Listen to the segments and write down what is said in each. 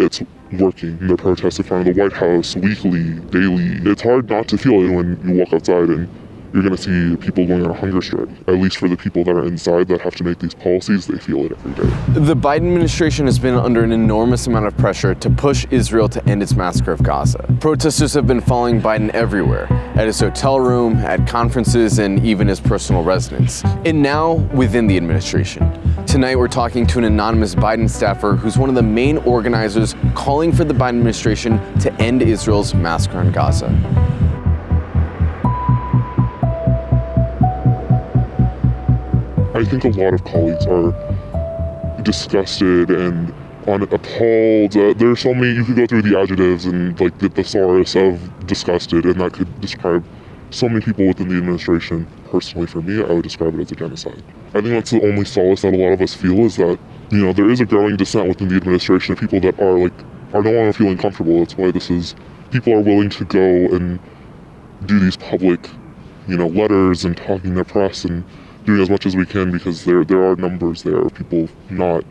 it's working. They're protesting in front of the White House weekly, daily. It's hard not to feel it when you walk outside and you're going to see people going on a hunger strike. At least for the people that are inside that have to make these policies, they feel it every day. The Biden administration has been under an enormous amount of pressure to push Israel to end its massacre of Gaza. Protesters have been following Biden everywhere, at his hotel room, at conferences, and even his personal residence. And now, within the administration. Tonight, we're talking to an anonymous Biden staffer who's one of the main organizers calling for the Biden administration to end Israel's massacre in Gaza. I think a lot of colleagues are disgusted and appalled. There's so many, you could go through the adjectives and like the thesaurus of disgusted, and that could describe so many people within the administration. Personally, for me, I would describe it as a genocide. I think that's the only solace that a lot of us feel, is that, you know, there is a growing dissent within the administration of people that are no longer feeling comfortable. That's why people are willing to go and do these public, letters and talking to the press and doing as much as we can, because there are numbers there of people not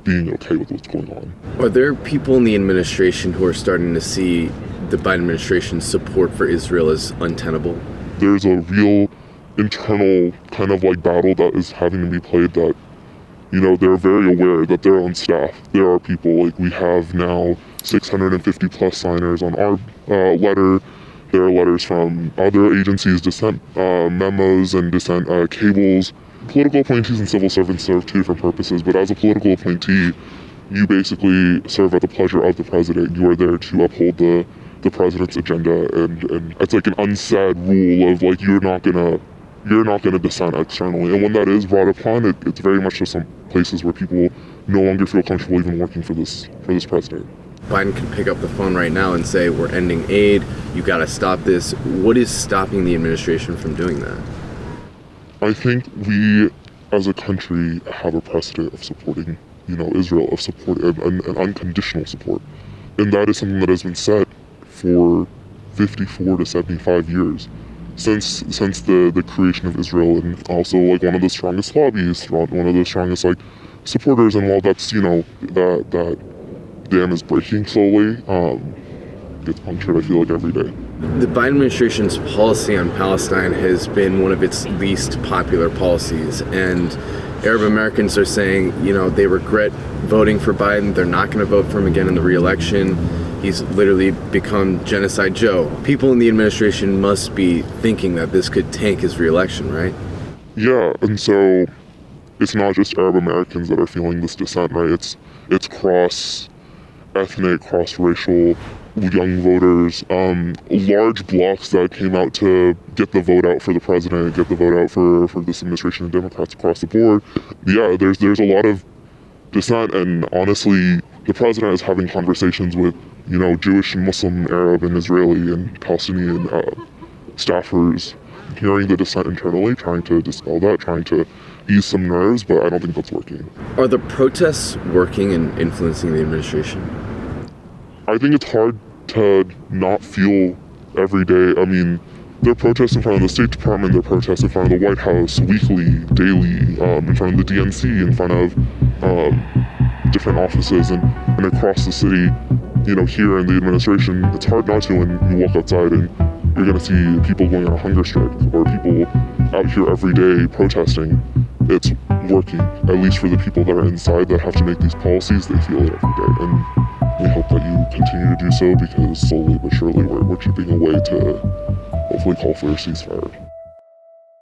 being okay with what's going on. Are there people in the administration who are starting to see the Biden administration's support for Israel as untenable? There's a real internal kind of battle that is having to be played, that, they're very aware that their own staff, there are people, we have now 650 plus signers on our letter. There are letters from other agencies, dissent memos and dissent cables. Political appointees and civil servants serve two different purposes, but as a political appointee, you basically serve at the pleasure of the president. You are there to uphold the president's agenda, and it's like an unsaid rule of you're not gonna dissent externally. And when that is brought upon, it's very much just some places where people no longer feel comfortable even working for this president. Biden can pick up the phone right now and say, we're ending aid, you gotta stop this. What is stopping the administration from doing that? I think we, as a country, have a precedent of supporting, Israel, of support and unconditional support. And that is something that has been set for 54 to 75 years, since the creation of Israel, and also one of the strongest lobbies, one of the strongest supporters. And while that's, that dam is breaking slowly, gets punctured, I feel every day. The Biden administration's policy on Palestine has been one of its least popular policies, and Arab Americans are saying, they regret voting for Biden. They're not going to vote for him again in the re-election. He's literally become Genocide Joe. People in the administration must be thinking that this could tank his re-election, right? Yeah, and so it's not just Arab Americans that are feeling this dissent, right? It's cross-ethnic, cross-racial young voters, large blocks that came out to get the vote out for the president, get the vote out for this administration and Democrats across the board. Yeah, there's a lot of dissent, and honestly, the president is having conversations with, Jewish and Muslim, Arab and Israeli and Palestinian staffers, hearing the dissent internally, trying to dispel that, trying to ease some nerves, but I don't think that's working. Are the protests working and influencing the administration? I think it's hard to not feel every day. I mean, they're protesting in front of the State Department, they're protesting in front of the White House weekly, daily, in front of the DNC, in front of different offices and across the city. Here in the administration, it's hard not to when you walk outside and you're going to see people going on a hunger strike, or people out here every day protesting. It's working, at least for the people that are inside that have to make these policies. They feel it every day, and we hope that you continue to do so, because slowly but surely we're chipping away to hopefully call for a ceasefire.